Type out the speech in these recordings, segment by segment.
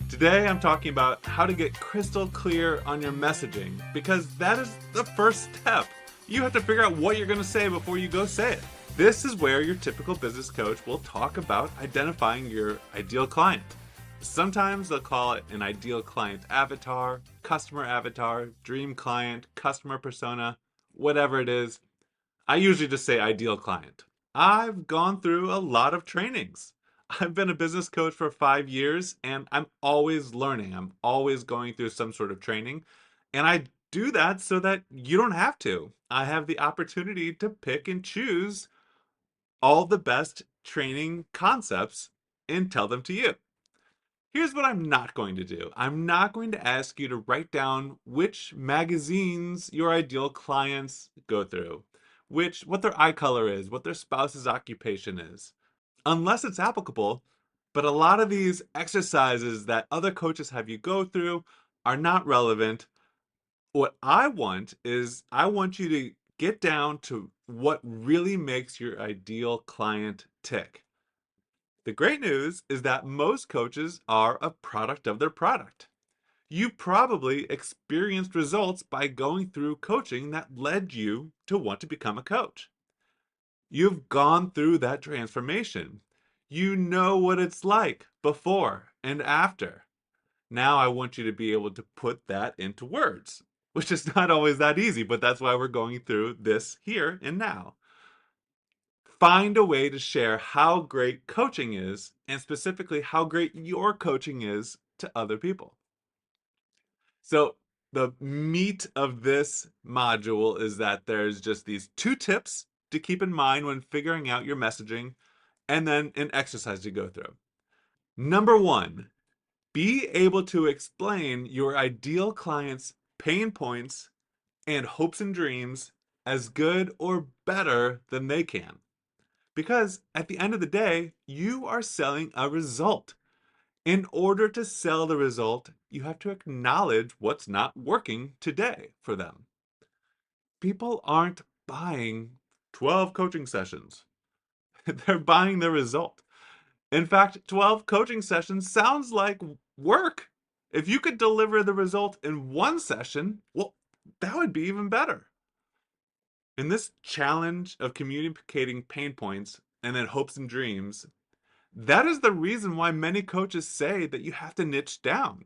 Today I'm talking about how to get crystal clear on your messaging because that is the first step. You have to figure out what you're going to say before you go say it. This is where your typical business coach will talk about identifying your ideal client. Sometimes they'll call it an ideal client avatar, dream client, customer persona, whatever it is. I usually just say ideal client. I've gone through a lot of trainings. I've been a business coach for 5 years and I'm always learning. I'm always going through some sort of training. And I do that so that you don't have to. I have the opportunity to pick and choose all the best training concepts and tell them to you. Here's what I'm not going to do. I'm not going to ask you to write down which magazines your ideal clients go through, what their eye color is, what their spouse's occupation is, unless it's applicable. But a lot of these exercises that other coaches have you go through are not relevant. What I want is I want you to get down to what really makes your ideal client tick. The great news is that most coaches are a product of their product. You probably experienced results by going through coaching that led you to want to become a coach. You've gone through that transformation. You know what it's like before and after. Now I want you to be able to put that into words, which is not always that easy, but that's why we're going through this here and now. Find a way to share how great coaching is, and specifically how great your coaching is to other people. So, the meat of this module is that there's just these two tips to keep in mind when figuring out your messaging, and then an exercise to go through. Number one, be able to explain your ideal client's pain points and hopes and dreams as good or better than they can. Because at the end of the day, you are selling a result. In order to sell the result, you have to acknowledge what's not working today for them. People aren't buying 12 coaching sessions, they're buying the result. In fact, 12 coaching sessions sounds like work. If you could deliver the result in one session, well, that would be even better. In this challenge of communicating pain points and then hopes and dreams, that is the reason why many coaches say that you have to niche down.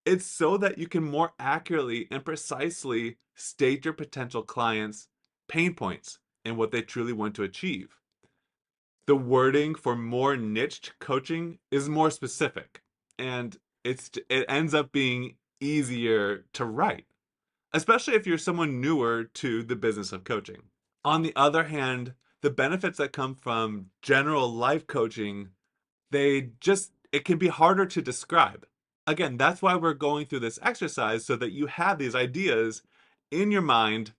It's so that you can more accurately and precisely state your potential clients' pain points and what they truly want to achieve. The wording for more niched coaching is more specific, and it ends up being easier to write, especially if you're someone newer to the business of coaching. On the other hand, the benefits that come from general life coaching, it can be harder to describe. Again, that's why we're going through this exercise so that you have these ideas in your mind,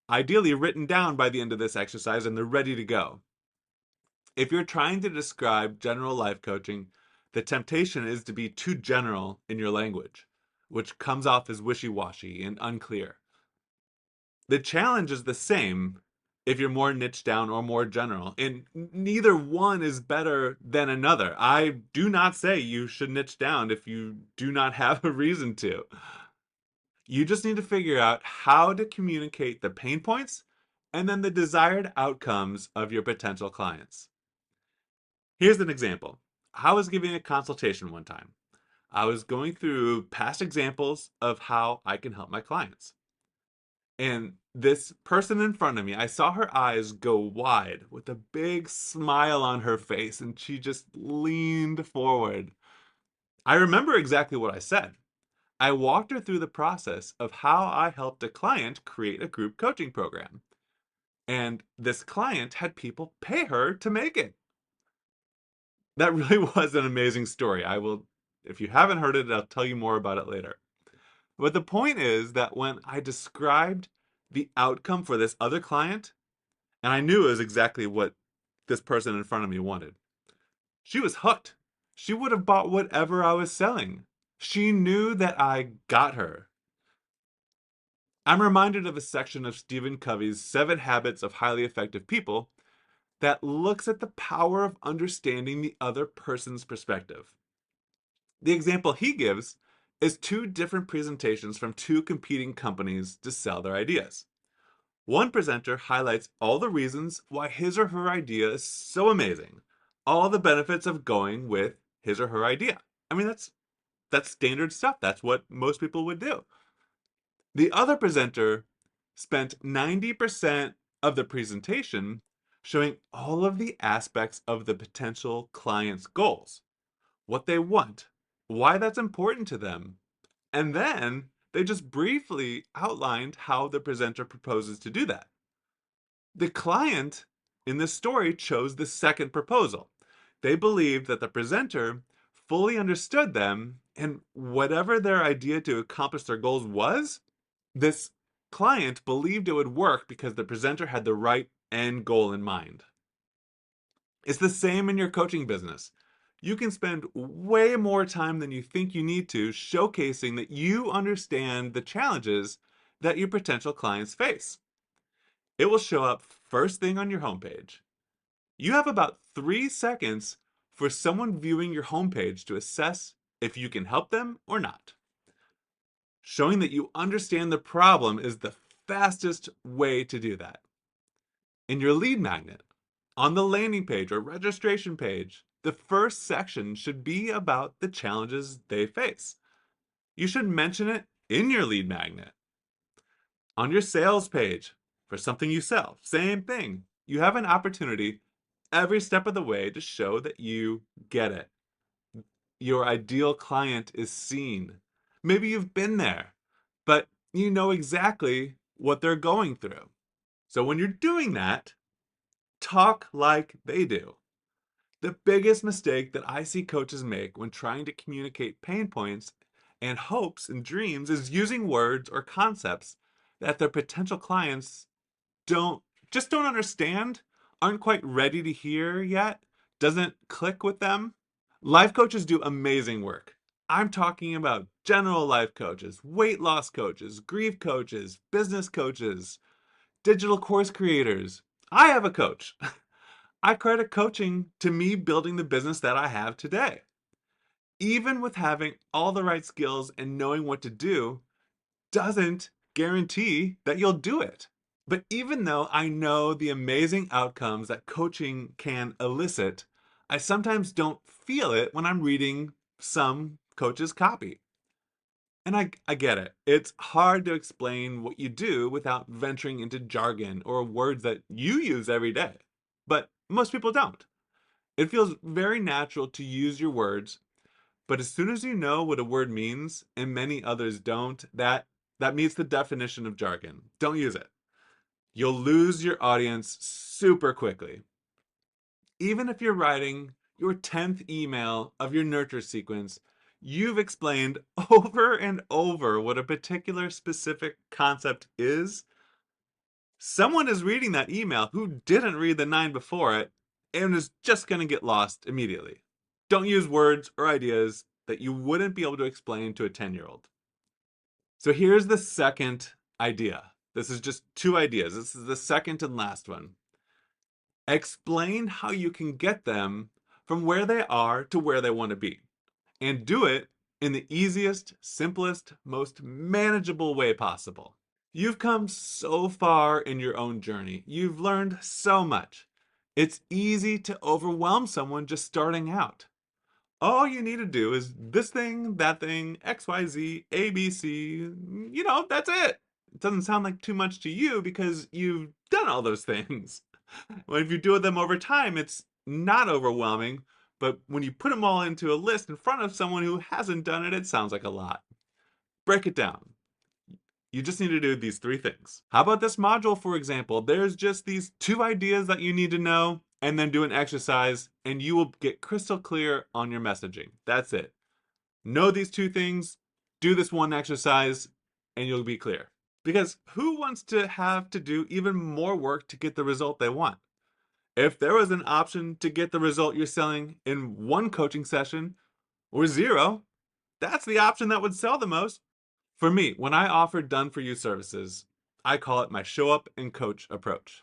ideally written down by the end of this exercise, and they're ready to go. If you're trying to describe general life coaching, the temptation is to be too general in your language, which comes off as wishy washy and unclear. The challenge is the same if you're more niche down or more general, and neither one is better than another. I do not say you should niche down if you do not have a reason to. You just need to figure out how to communicate the pain points and then the desired outcomes of your potential clients. Here's an example. I was giving a consultation one time. I was going through past examples of how I can help my clients. And this person in front of me, I saw her eyes go wide with a big smile on her face, and she just leaned forward. I remember exactly what I said. I walked her through the process of how I helped a client create a group coaching program. And this client had people pay her to make it. That really was an amazing story. If you haven't heard it, I'll tell you more about it later. But the point is that when I described the outcome for this other client, and I knew it was exactly what this person in front of me wanted, she was hooked. She would have bought whatever I was selling. She knew that I got her. I'm reminded of a section of Stephen Covey's Seven Habits of Highly Effective People that looks at the power of understanding the other person's perspective. The example he gives is two different presentations from two competing companies to sell their ideas. One presenter highlights all the reasons why his or her idea is so amazing, all the benefits of going with his or her idea. I mean, that's standard stuff. That's what most people would do. The other presenter spent 90% of the presentation showing all of the aspects of the potential client's goals, what they want, why that's important to them, and then they just briefly outlined how the presenter proposes to do that. The client in this story chose the second proposal. They believed that the presenter fully understood them, and whatever their idea to accomplish their goals was, this client believed it would work because the presenter had the right end goal in mind. It's the same in your coaching business. You can spend way more time than you think you need to showcasing that you understand the challenges that your potential clients face. It will show up first thing on your homepage. You have about 3 seconds for someone viewing your homepage to assess if you can help them or not. Showing that you understand the problem is the fastest way to do that. In your lead magnet, on the landing page or registration page, the first section should be about the challenges they face. You should mention it in your lead magnet. On your sales page, for something you sell, same thing. You have an opportunity every step of the way to show that you get it. Your ideal client is seen. Maybe you've been there, but you know exactly what they're going through. So when you're doing that, talk like they do. The biggest mistake that I see coaches make when trying to communicate pain points and hopes and dreams is using words or concepts that their potential clients don't don't understand, aren't quite ready to hear yet, doesn't click with them. Life coaches do amazing work. I'm talking about general life coaches, weight loss coaches, grief coaches, business coaches, digital course creators. I have a coach. I credit coaching to me building the business that I have today. Even with having all the right skills and knowing what to do, doesn't guarantee that you'll do it. But even though I know the amazing outcomes that coaching can elicit, I sometimes don't feel it when I'm reading some coaches' copy. And I get it. It's hard to explain what you do without venturing into jargon or words that you use every day. But most people don't. It feels very natural to use your words, but as soon as you know what a word means, and many others don't, that meets the definition of jargon. Don't use it. You'll lose your audience super quickly. Even if you're writing your 10th email of your nurture sequence, you've explained over and over what a particular specific concept is. Someone is reading that email who didn't read the 9 before it and is just going to get lost immediately. Don't use words or ideas that you wouldn't be able to explain to a 10-year-old. So here's the second idea. This is just two ideas. This is the second and last one. Explain how you can get them from where they are to where they want to be. And do it in the easiest, simplest, most manageable way possible. You've come so far in your own journey. You've learned so much. It's easy to overwhelm someone just starting out. All you need to do is this thing, that thing, XYZ, ABC. That's it. It doesn't sound like too much to you because you've done all those things. Well, if you do them over time, it's not overwhelming. But when you put them all into a list in front of someone who hasn't done it, it sounds like a lot. Break it down. You just need to do these three things. How about this module, for example? There's just these two ideas that you need to know, and then do an exercise, and you will get crystal clear on your messaging. That's it. Know these two things, do this one exercise, and you'll be clear. Because who wants to have to do even more work to get the result they want? If there was an option to get the result you're selling in one coaching session or zero, that's the option that would sell the most. For me, when I offer done for you services, I call it my show up and coach approach.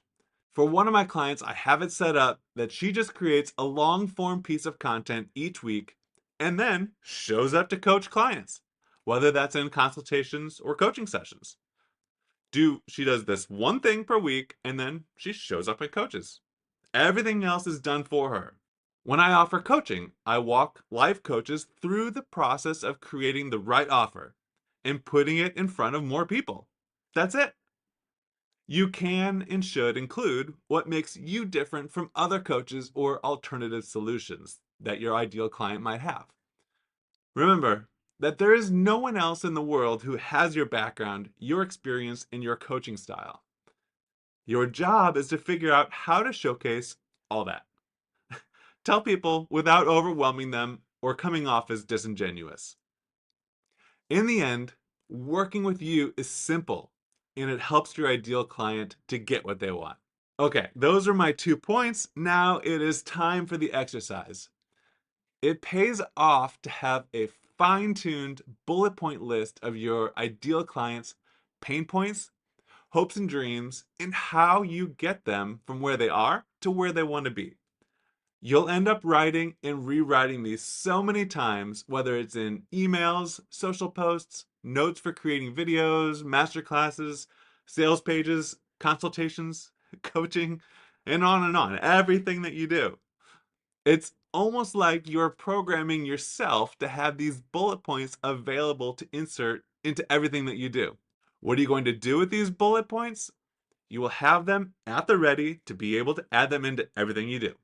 For one of my clients, I have it set up that she just creates a long form piece of content each week and then shows up to coach clients, whether that's in consultations or coaching sessions. She does this one thing per week and then she shows up and coaches. Everything else is done for her. When I offer coaching, I walk life coaches through the process of creating the right offer and putting it in front of more people. That's it. You can and should include what makes you different from other coaches or alternative solutions that your ideal client might have. Remember that there is no one else in the world who has your background, your experience, and your coaching style. Your job is to figure out how to showcase all that. Tell people without overwhelming them or coming off as disingenuous. In the end, working with you is simple and it helps your ideal client to get what they want. Okay, those are my 2 points. Now it is time for the exercise. It pays off to have a fine tuned bullet point list of your ideal clients' pain points, hopes, and dreams, and how you get them from where they are to where they want to be. You'll end up writing and rewriting these so many times, whether it's in emails, social posts, notes for creating videos, masterclasses, sales pages, consultations, coaching, and on, everything that you do. It's almost like you're programming yourself to have these bullet points available to insert into everything that you do. What are you going to do with these bullet points? You will have them at the ready to be able to add them into everything you do.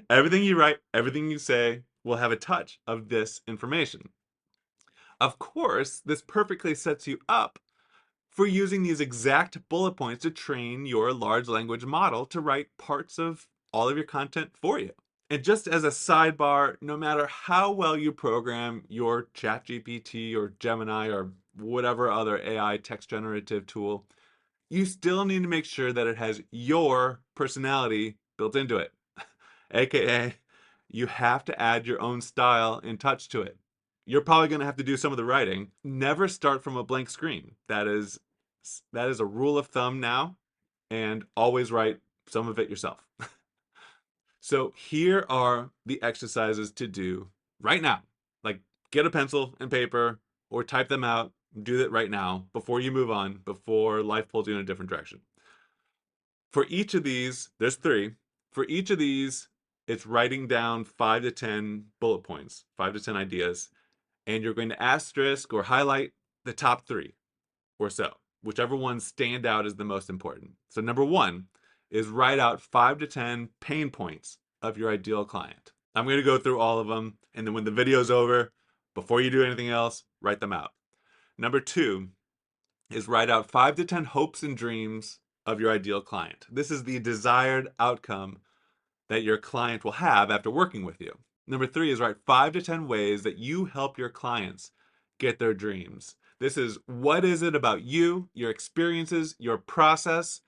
Everything you write, everything you say will have a touch of this information. Of course, this perfectly sets you up for using these exact bullet points to train your large language model to write parts of all of your content for you. And just as a sidebar, no matter how well you program your ChatGPT or Gemini or whatever other AI text generative tool, you still need to make sure that it has your personality built into it. AKA, you have to add your own style and touch to it. You're probably going to have to do some of the writing. Never start from a blank screen. That is a rule of thumb now, and always write some of it yourself. So here are the exercises to do right now. Like, get a pencil and paper or type them out. Do that right now before you move on, before life pulls you in a different direction. For each of these, there's 3. For each of these, it's writing down 5 to 10 bullet points, 5 to 10 ideas, and you're going to asterisk or highlight the top 3 or so, whichever ones stand out as the most important. So number 1 is write out 5 to 10 pain points of your ideal client. I'm going to go through all of them, and then when the video's over, before you do anything else, write them out. Number 2 is write out 5 to 10 hopes and dreams of your ideal client. This is the desired outcome that your client will have after working with you. Number 3 is write 5 to 10 ways that you help your clients get their dreams. This is what is it about you, your experiences, your process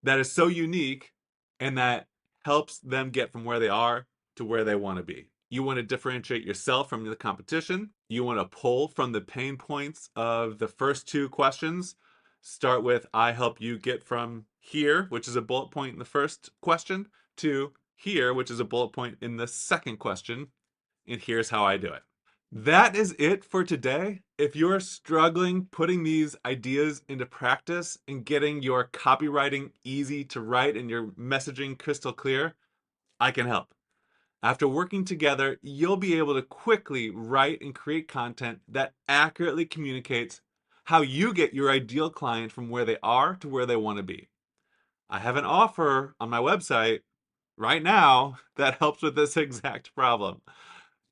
that is so unique and that helps them get from where they are to where they want to be. You want to differentiate yourself from the competition. You want to pull from the pain points of the first 2 questions. Start with, I help you get from here, which is a bullet point in the first question, to here, which is a bullet point in the second question. And here's how I do it. That is it for today. If you're struggling putting these ideas into practice and getting your copywriting easy to write and your messaging crystal clear, I can help. After working together, you'll be able to quickly write and create content that accurately communicates how you get your ideal client from where they are to where they want to be. I have an offer on my website right now that helps with this exact problem.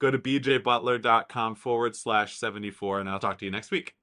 Go to bjbutler.com/74, and I'll talk to you next week.